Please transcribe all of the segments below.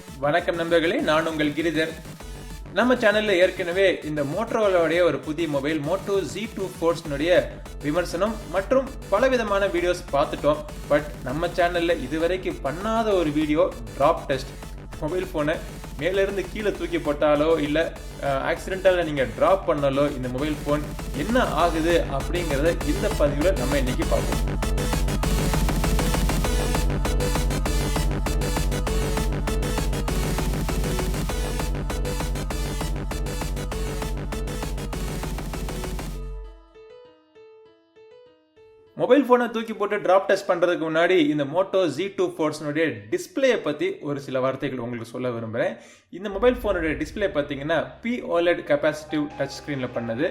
வணக்கம் நண்பர்களே, நான் உங்கள் கிரிதர். நம்ம சேனல்ல ஏற்கனவே இந்த மோட்டோரோலாவுடைய ஒரு புதிய மொபைல் மோட்டோ Z2 Force விமர்சனம் மற்றும் பலவிதமான வீடியோஸ் பார்த்துட்டோம். பட் நம்ம சேனல்ல இதுவரைக்கும் பண்ணாத ஒரு வீடியோ டிராப் டெஸ்ட். மொபைல் போனை மேலிருந்து கீழே தூக்கி போட்டாலோ இல்லை ஆக்சிடென்டலாக நீங்கள் ட்ராப் பண்ணாலோ இந்த மொபைல் ஃபோன் என்ன ஆகுது அப்படிங்கிறத இந்த பதிவில் நம்ம இன்னைக்கு பார்ப்போம். மொபைல் ஃபோனை தூக்கி போட்டு டிராப் டெஸ்ட் பண்ணுறதுக்கு முன்னாடி இந்த மோட்டோ Z2 Force டிஸ்பிளேயை பற்றி ஒரு சில வார்த்தைகள் உங்களுக்கு சொல்ல விரும்புகிறேன். இந்த மொபைல் ஃபோனுடைய டிஸ்பிளே பார்த்தீங்கன்னா OLED கெப்பாசிட்டிவ் டச் ஸ்க்ரீனில் பண்ணது.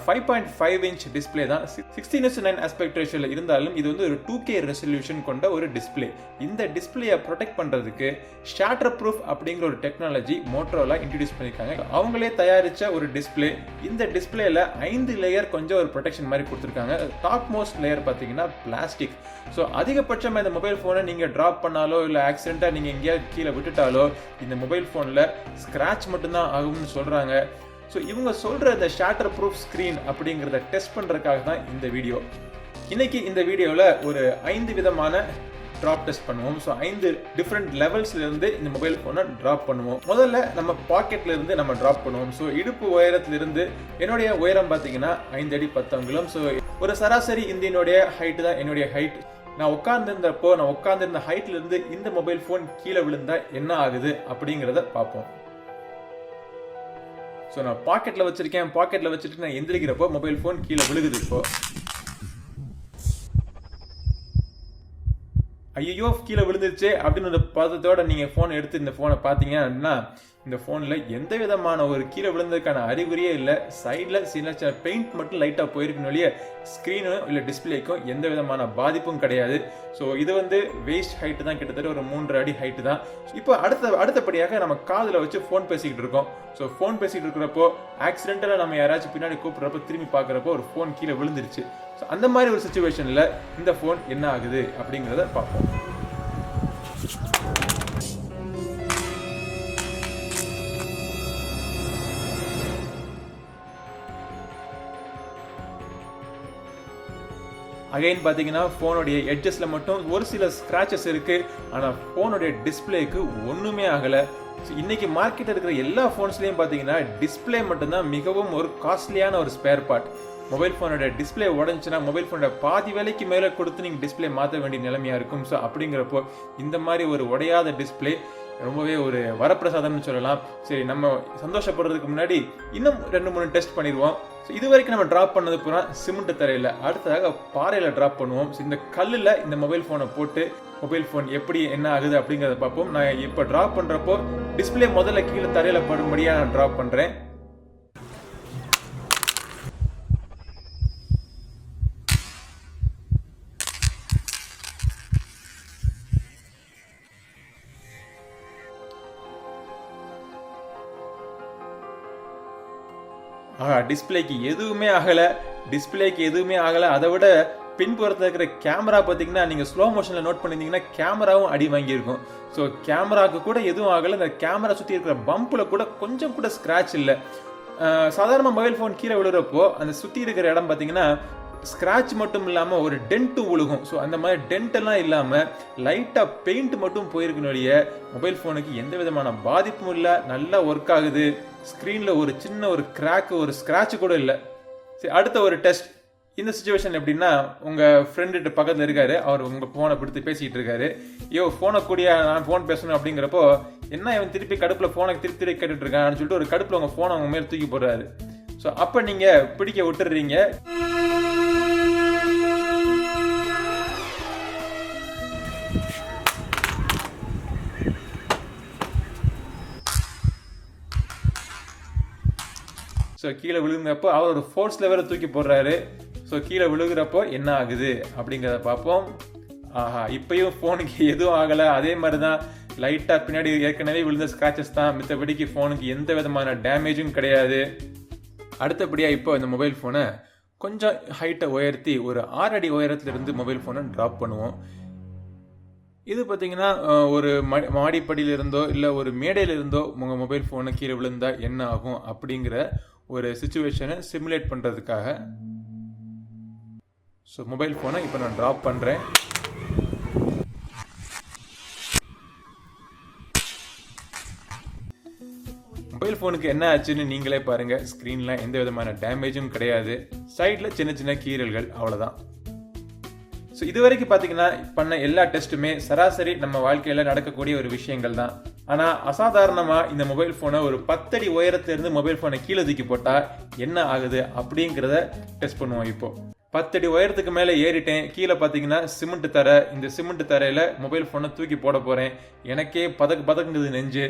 5.5 இன்ச் டிஸ்பிளே தான். 16:9 ஆஸ்பெக்ட் ரேஷியோவில் இருந்தாலும் இது வந்து ஒரு 2K ரெசல்யூஷன் கொண்ட ஒரு டிஸ்பிளே. இந்த டிஸ்பிளேயை ப்ரொடெக்ட் பண்ணுறதுக்கு ஷாட்டர் ப்ரூஃப் அப்படிங்கிற ஒரு டெக்னாலஜி மோட்டோரோலா இன்ட்ரடியூஸ் பண்ணியிருக்காங்க. அவங்களே தயாரித்த ஒரு டிஸ்பிளே. இந்த டிஸ்பிளேல 5 லேயர் கொஞ்சம் ஒரு ப்ரொடெக்ஷன் மாதிரி கொடுத்துருக்காங்க. டாப் மோஸ்ட் லேயர் பார்த்தீங்கன்னா பிளாஸ்டிக். ஸோ அதிகபட்சமாக இந்த மொபைல் ஃபோனை நீங்கள் ட்ராப் பண்ணாலோ இல்லை ஆக்சிடென்ட்டாக நீங்கள் எங்கேயாவது கீழே விட்டுட்டாலோ இந்த மொபைல் ஃபோனில் ஸ்க்ராட்ச் மட்டும்தான் ஆகும்னு சொல்கிறாங்க. ஸோ இவங்க சொல்கிற இந்த ஷாட்டர் ப்ரூஃப் ஸ்க்ரீன் அப்படிங்கிறத டெஸ்ட் பண்ணுறதுக்காக தான் இந்த வீடியோ. இன்னைக்கு இந்த வீடியோவில் ஒரு 5 விதமான ட்ராப் டெஸ்ட் பண்ணுவோம். ஸோ 5 டிஃப்ரெண்ட் லெவல்ஸ்ல இருந்து இந்த மொபைல் ஃபோனை ட்ராப் பண்ணுவோம். முதல்ல நம்ம பாக்கெட்ல இருந்து நம்ம ட்ராப் பண்ணுவோம். ஸோ இடுப்பு உயரத்திலிருந்து என்னுடைய உயரம் பார்த்தீங்கன்னா 5 அடி 10 அங்குலம். ஸோ ஒரு சராசரி இந்தியனுடைய ஹைட் தான் என்னுடைய ஹைட். நான் உட்கார்ந்திருந்த ஹைட்ல இருந்து இந்த மொபைல் ஃபோன் கீழே விழுந்தா என்ன ஆகுது அப்படிங்கிறத பார்ப்போம். ஸோ நான் பாக்கெட்ல வச்சுட்டு நான் எந்திரிக்கிறப்போ மொபைல் ஃபோன் கீழே விழுகுது. இப்போ ஐயோ கீழே விழுந்துருச்சு அப்படின்னு ஒரு பதத்தோட நீங்க போன் எடுத்து இந்த போனை பார்த்தீங்க அப்படின்னா இந்த போன்ல எந்த விதமான ஒரு கீழே விழுந்ததுக்கான அறிகுறியே இல்லை. சைட்ல சில பெயிண்ட் மட்டும் லைட்டா போயிருக்கணும் இல்லையா, ஸ்கிரீனும் இல்லை டிஸ்பிளேக்கும் எந்த விதமான பாதிப்பும் கிடையாது. ஸோ இது வந்து வேஸ்ட் ஹைட்டு தான், கிட்டத்தட்ட ஒரு 3 அடி ஹைட்டு தான். இப்போ அடுத்தபடியாக நம்ம காதில் வச்சு ஃபோன் பேசிக்கிட்டு இருக்கோம். ஸோ ஃபோன் பேசிக்கிட்டு இருக்கிறப்போ ஆக்சிடென்டலாக நம்ம யாராச்சும் பின்னாடி கூப்பிட்றப்போ திரும்பி பார்க்குறப்போ ஒரு ஃபோன் கீழே விழுந்துருச்சு. ஸோ அந்த மாதிரி ஒரு சுச்சுவேஷனில் இந்த ஃபோன் என்ன ஆகுது அப்படிங்கிறத பார்ப்போம். அகைன் பார்த்தீங்கன்னா ஃபோனுடைய எட்ஜஸில் மட்டும் ஒரு சில ஸ்க்ராச்சஸ் இருக்குது. ஆனால் ஃபோனுடைய டிஸ்பிளேக்கு ஒன்றுமே ஆகலை. ஸோ இன்றைக்கி மார்க்கெட்டில் இருக்கிற எல்லா ஃபோன்ஸ்லேயும் பார்த்தீங்கன்னா டிஸ்பிளே மட்டும்தான் மிகவும் ஒரு காஸ்ட்லியான ஒரு ஸ்பேர் பார்ட். மொபைல் ஃபோனோட டிஸ்பிளே உடஞ்சுன்னா மொபைல் ஃபோனோட பாதி விலைக்கு மேலே கொடுத்து நீங்கள் டிஸ்பிளே மாற்ற வேண்டிய நிலைமையாக இருக்கும். ஸோ அப்படிங்கிறப்போ இந்த மாதிரி ஒரு உடையாத டிஸ்பிளே ரொம்பவே ஒரு வரப்பிரசாதம்னு சொல்லலாம். சரி, நம்ம சந்தோஷப்படுறதுக்கு முன்னாடி இன்னும் 2-3 டெஸ்ட் பண்ணிடுவோம். ஸோ இது வரைக்கும் நம்ம ட்ராப் பண்ணது பூரா சிமெண்ட் தரையில், அடுத்ததாக பாறையில் ட்ராப் பண்ணுவோம். ஸோ இந்த கல்லில் இந்த மொபைல் ஃபோனை போட்டு மொபைல் ஃபோன் எப்படி என்ன ஆகுது அப்படிங்கிறத பார்ப்போம். நான் இப்போ ட்ராப் பண்ணுறப்போ டிஸ்பிளே முதல்ல கீழே தரையில் படும்படியாக நான் ட்ராப் பண்ணுறேன். டிஸ்பிளேக்கு எதுவுமே ஆகலை. அதை விட பின்புறத்தில் இருக்கிற கேமரா பார்த்தீங்கன்னா நீங்கள் ஸ்லோ மோஷனில் நோட் பண்ணியிருந்தீங்கன்னா கேமராவும் அடி வாங்கியிருக்கும். ஸோ கேமராவுக்கு கூட எதுவும் ஆகலை. இந்த கேமரா சுற்றி இருக்கிற பம்பில் கூட கொஞ்சம் கூட ஸ்க்ராட்ச் இல்லை. சாதாரண மொபைல் ஃபோன் கீழே விழுறப்போ அந்த சுற்றி இருக்கிற இடம் பார்த்தீங்கன்னா ஸ்க்ராட்ச் மட்டும் இல்லாமல் ஒரு டென்ட்டும் விழுகும். ஸோ அந்த மாதிரி டென்ட் எல்லாம் இல்லாமல் லைட்டாக பெயிண்ட் மட்டும் போயிருக்கணுடைய மொபைல் ஃபோனுக்கு எந்த விதமான பாதிப்பும் இல்லை. நல்லா ஒர்க் ஆகுது. ஸ்க்ரீனில் ஒரு சின்ன ஒரு கிராக்கு, ஒரு ஸ்க்ராட்ச் கூட இல்லை. சரி, அடுத்த ஒரு டெஸ்ட். இந்த சுச்சுவேஷன் எப்படின்னா, உங்கள் ஃப்ரெண்டு பக்கத்தில் இருக்காரு, அவர் உங்கள் ஃபோனை பிடித்து பேசிக்கிட்டு இருக்காரு. ஃபோனை கூடிய நான் ஃபோன் பேசணும் அப்படிங்கிறப்போ என்ன இவன் திருப்பி கடுப்பில் ஃபோனை திருப்பி கேட்டுட்டு இருக்கான்னு சொல்லிட்டு ஒரு கடுப்பில் உங்கள் ஃபோனை அவங்க மேலே தூக்கி போடுறாரு. ஸோ அப்போ நீங்கள் பிடிக்க விட்டுடுறீங்க. ஸோ கீழே விழுகிறப்போ அவர் ஒரு ஃபோர்ஸ் லெவலில் தூக்கி போடுறாரு. ஸோ கீழே விழுகிறப்போ என்ன ஆகுது அப்படிங்கிறத பார்ப்போம். இப்பயும் ஃபோனுக்கு எதுவும் ஆகலை. அதே மாதிரி தான் லைட்டாக பின்னாடி ஏற்கனவே விழுந்த ஸ்க்ராச்சஸ் தான், மித்தபடிக்கு ஃபோனுக்கு எந்த விதமான டேமேஜும் கிடையாது. அடுத்தபடியாக இப்போ இந்த மொபைல் ஃபோனை கொஞ்சம் ஹைட்டை உயர்த்தி ஒரு 6 அடி உயரத்துலேருந்து மொபைல் ஃபோனை ட்ராப் பண்ணுவோம். இது பார்த்தீங்கன்னா ஒரு மாடிப்படியில் இருந்தோ இல்லை ஒரு மேடையில் இருந்தோ உங்கள் மொபைல் ஃபோனை கீழே விழுந்தா என்ன ஆகும் அப்படிங்கிற ஒரு சிச்சுவேஷனை சிமுலேட் பண்ணுறதுக்காக. ஸோ மொபைல் ஃபோனை இப்போ நான் ட்ராப் பண்ணுறேன். மொபைல் ஃபோனுக்கு என்ன ஆச்சுன்னு நீங்களே பாருங்கள். ஸ்க்ரீனில் எந்த விதமான டேமேஜும் கிடையாது, சைடில் சின்ன சின்ன கீறல்கள், அவ்வளோதான். ஸோ இது வரைக்கும் பார்த்தீங்கன்னா பண்ண எல்லா டெஸ்ட்டுமே சராசரி நம்ம வாழ்க்கையில் நடக்கக்கூடிய ஒரு விஷயங்கள் தான். ஆனால் அசாதாரணமாக இந்த மொபைல் ஃபோனை ஒரு 10 அடி உயரத்துலேருந்து மொபைல் ஃபோனை கீழே தூக்கி போட்டால் என்ன ஆகுது அப்படிங்கிறத டெஸ்ட் பண்ணுவோம். இப்போது 10 அடி உயரத்துக்கு மேலே ஏறிட்டேன். கீழே பார்த்தீங்கன்னா சிமெண்ட் தரை. இந்த சிமெண்ட் தரையில் மொபைல் ஃபோனை தூக்கி போட போகிறேன். எனக்கே பதக்குங்குது நெஞ்சு.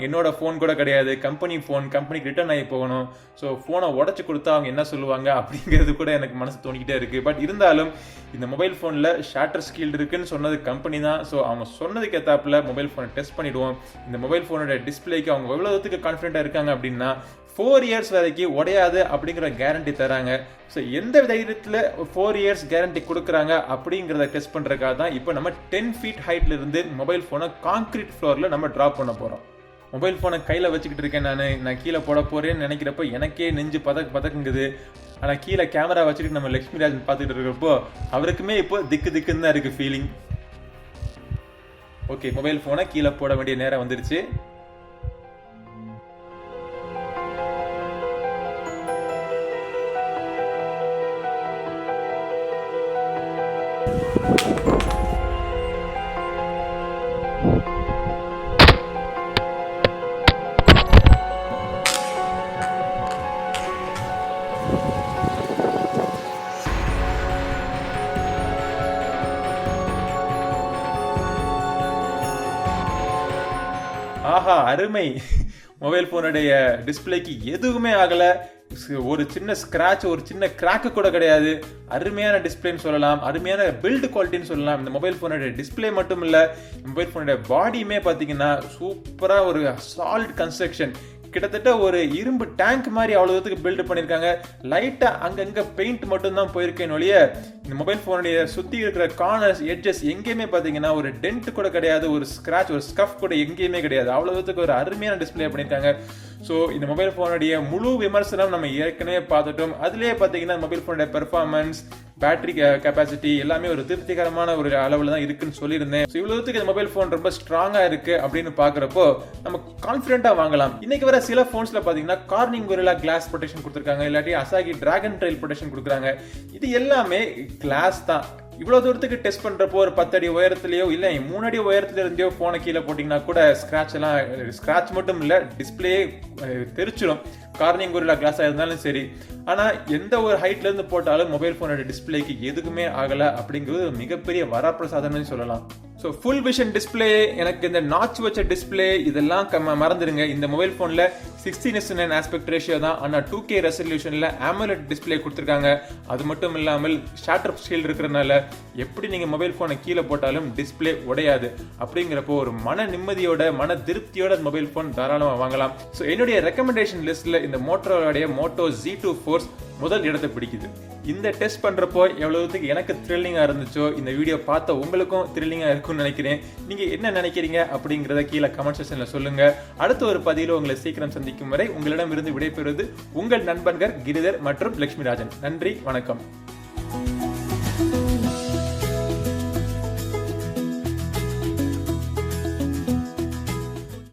என்னோட ஃபோன் கூட கிடையாது, கம்பெனிக்கு ரிட்டர்ன் ஆகி போகணும். ஸோ ஃபோனை உடச்சி கொடுத்தா அவங்க என்ன சொல்லுவாங்க அப்படிங்கிறது கூட எனக்கு மனசு தோணிக்கிட்டே இருக்குது. பட் இருந்தாலும் இந்த மொபைல் ஃபோனில் ஷாட்டர் ஸ்கீல்டு இருக்குன்னு சொன்னது கம்பெனி தான். ஸோ அவங்க சொன்னதுக்கு ஏற்றாப்புல மொபைல் ஃபோனை டெஸ்ட் பண்ணிவிடுவோம். இந்த மொபைல் ஃபோனோட டிஸ்பிளேக்கு அவங்க எவ்வளோ தூரத்துக்கு கான்ஃபிடென்ட்டாக இருக்காங்க அப்படின்னா 4 இயர்ஸ் வரைக்கும் உடையாது அப்படிங்கிற கேரண்டி தராங்க. ஸோ எந்த தைரியத்தில் 4 இயர்ஸ் கேரண்டி கொடுக்குறாங்க அப்படிங்கிறத டெஸ்ட் பண்ணுறதுக்காக தான் இப்போ நம்ம 10 feet ஹைட்ல இருந்து மொபைல் ஃபோனை கான்கிரீட் ஃப்ளோரில் நம்ம ட்ராப் பண்ண போகிறோம். மொபைல் ஃபோனை கையில் வச்சுக்கிட்டு இருக்கேன். நான் கீழே போட போகிறேன்னு நினைக்கிறப்போ எனக்கே நெஞ்சு பதக்குங்குது. ஆனால் கீழே கேமரா வச்சுக்கிட்டு நம்ம லட்சுமி ராஜன் பார்த்துக்கிட்டு இருக்கிறப்போ அவருக்குமே இப்போ திக்குன்னு தான் இருக்குது ஃபீலிங். ஓகே, மொபைல் ஃபோனை கீழே போட வேண்டிய நேரம் வந்துருச்சு. ஆஹா, அருமை. மொபைல் ஃபோனுடைய டிஸ்பிளேக்கு எதுவுமே ஆகலை. ஒரு சின்ன ஸ்க்ராட்ச், ஒரு சின்ன கிராக்கு கூட கிடையாது. அருமையான டிஸ்பிளேன்னு சொல்லலாம், அருமையான பில்டு குவாலிட்டின்னு சொல்லலாம். இந்த மொபைல் ஃபோனுடைய டிஸ்பிளே மட்டும் இல்லை, மொபைல் ஃபோனுடைய பாடியுமே பார்த்தீங்கன்னா சூப்பராக ஒரு சாலிட் கன்ஸ்ட்ரக்ஷன். கிட்டத்தட்ட ஒரு இரும்பு டேங்க் மாதிரி அவ்வளோ தூரத்துக்கு பில்டு பண்ணியிருக்காங்க. லைட்டாக அங்கங்கே பெயிண்ட் மட்டும் தான் போயிருக்கேன் ஒழிய இந்த மொபைல் ஃபோனுடைய சுற்றி இருக்கிற கார்னர்ஸ், எட்ஜஸ் எங்கேயுமே பார்த்தீங்கன்னா ஒரு டென்ட் கூட கிடையாது, ஒரு ஸ்க்ராட்ச், ஒரு ஸ்கஃப் கூட எங்கேயுமே கிடையாது. அவ்வளோ தூரத்துக்கு ஒரு அருமையான டிஸ்பிளே பண்ணியிருக்காங்க. ஸோ இந்த மொபைல் ஃபோனுடைய முழு விமர்சனம் நம்ம ஏற்கனவே பார்த்துட்டோம். அதுலேயே பார்த்தீங்கன்னா மொபைல் ஃபோனுடைய பெர்ஃபார்மன்ஸ், பேட்டரி கெப்பாசிட்டி எல்லாமே ஒரு திருப்திகரமான ஒரு அளவில் தான் இருக்குன்னு சொல்லியிருந்தேன். ஸோ இவ்வளோத்துக்கு இந்த மொபைல் ஃபோன் ரொம்ப ஸ்ட்ராங்காக இருக்குது அப்படின்னு பார்க்குறப்போ நம்ம கான்ஃபிடென்ட்டாக வாங்கலாம். இன்னைக்கு வர சில ஃபோன்ஸில் பார்த்தீங்கன்னா கார்னிங் கொரில்லா கிளாஸ் ப்ரொடெக்ஷன் கொடுத்துருக்காங்க, இல்லாட்டி அசாகி டிராகன் ட்ரெயில் ப்ரொடெக்ஷன் கொடுக்குறாங்க. இது எல்லாமே கிளாஸ் தான். இவ்வளோ தூரத்துக்கு டெஸ்ட் பண்ணுறப்போ ஒரு 10 அடி உயரத்துலையோ இல்லை 3 அடி உயரத்துல இருந்தோ ஃபோனை கீழே போட்டிங்கன்னா கூட ஸ்க்ராட்ச் மட்டும் இல்லை, டிஸ்பிளே தெரிச்சிடும். கார்னிங் கொரில்லா கிளாஸாக இருந்தாலும் சரி. ஆனால் எந்த ஒரு ஹைட்லேருந்து போட்டாலும் மொபைல் ஃபோனோட டிஸ்பிளேக்கு எதுக்குமே ஆகலை அப்படிங்கிறது மிகப்பெரிய வரப்பிரசாதம்னு சொல்லலாம். ஸோ ஃபுல் விஷன் டிஸ்பிளே, எனக்கு இந்த நாச் வச்ச டிஸ்பிளே இதெல்லாம் மறந்துடுங்க. இந்த மொபைல் ஃபோனில் 16:9 ஆஸ்பெக்ட் ரேஷியோ தான். ஆனால் 2K ரெசல்யூஷனில் AMOLED டிஸ்பிளே கொடுத்துருக்காங்க. அது மட்டும் இல்லாமல் ஷாட்டர் ஸ்கீல் இருக்கிறதுனால எப்படி நீங்கள் மொபைல் ஃபோனை கீழே போட்டாலும் டிஸ்பிளே உடையாது. அப்படிங்கிறப்போ ஒரு மன நிம்மதியோட, மன திருப்தியோட மொபைல் ஃபோன் தாராளமாக வாங்கலாம். ஸோ என்னுடைய ரெக்கமெண்டேஷன் லிஸ்ட்டில் இந்த மோட்டோரோடைய மோட்டோ Z2 Force முதல் இடத்தை பிடிக்குது. இந்த டெஸ்ட் பண்ணுறப்போ எவ்வளவுக்கு எனக்கு த்ரில்லிங்காக இருந்துச்சோ இந்த வீடியோ பார்த்த உங்களுக்கும் த்ரில்லிங்காக இருக்கும்னு நினைக்கிறேன். நீங்கள் என்ன நினைக்கிறீங்க அப்படிங்கிறத கீழே கமெண்ட் செக்ஷனில் சொல்லுங்கள். அடுத்த ஒரு பதிவில் உங்களை சீக்கிரம் சந்திக்கும் வரை உங்களிடமிருந்து விடைபெறுவது உங்கள் நண்பர்கள் கிரிதர் மற்றும் லட்சுமி ராஜன். நன்றி, வணக்கம்.